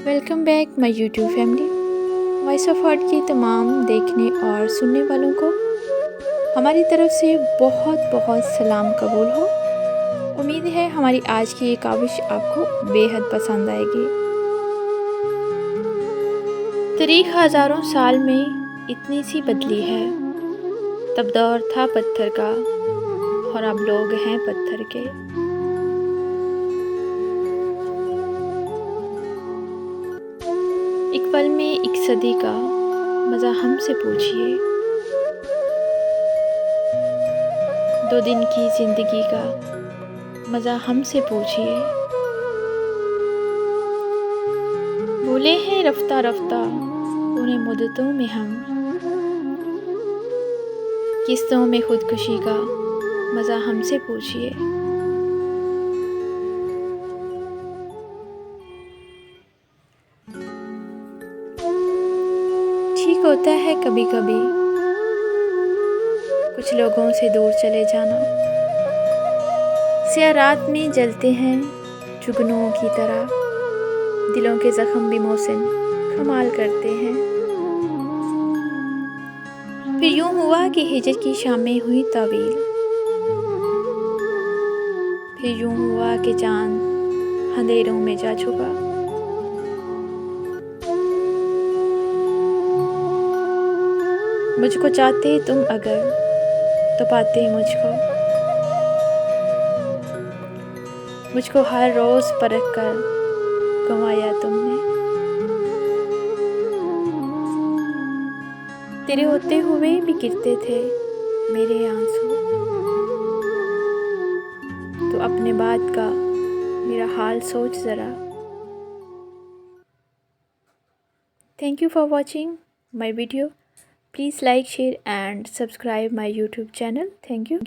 Welcome back my YouTube family. Voice of heart की तमाम देखने और सुनने वालों को हमारी तरफ से बहुत बहुत सलाम कबूल हो। उम्मीद है हमारी आज की ये काविश आपको बेहद पसंद आएगी। तारीख हज़ारों साल में इतनी सी बदली है। तब दौर था पत्थर का और अब लोग हैं पत्थर के। एक पल में एक सदी का मज़ा हमसे पूछिए। 2 दिन की ज़िंदगी का मज़ा हमसे पूछिए। भूले हैं रफ्ता रफ्ता उन्हें मुद्दतों में हम। किस्तों में खुदकुशी का मज़ा हमसे पूछिए। ठीक होता है कभी कभी कुछ लोगों से दूर चले जाना। स्याह रात में जलते हैं जुगनुओं की तरह। दिलों के ज़ख्म भी मौसम कमाल करते हैं। फिर यूं हुआ कि हिजर की शामें हुई तावील। फिर यूं हुआ कि चांद अंधेरों में जा छुपा। मुझको चाहते तुम अगर तो पाते मुझको हर रोज़ परख कर गंवाया तुमने। तेरे होते हुए भी गिरते थे मेरे आंसू। तो अपने बाद का मेरा हाल सोच ज़रा। Thank you for watching my video. Please like, share and subscribe my YouTube channel. Thank you.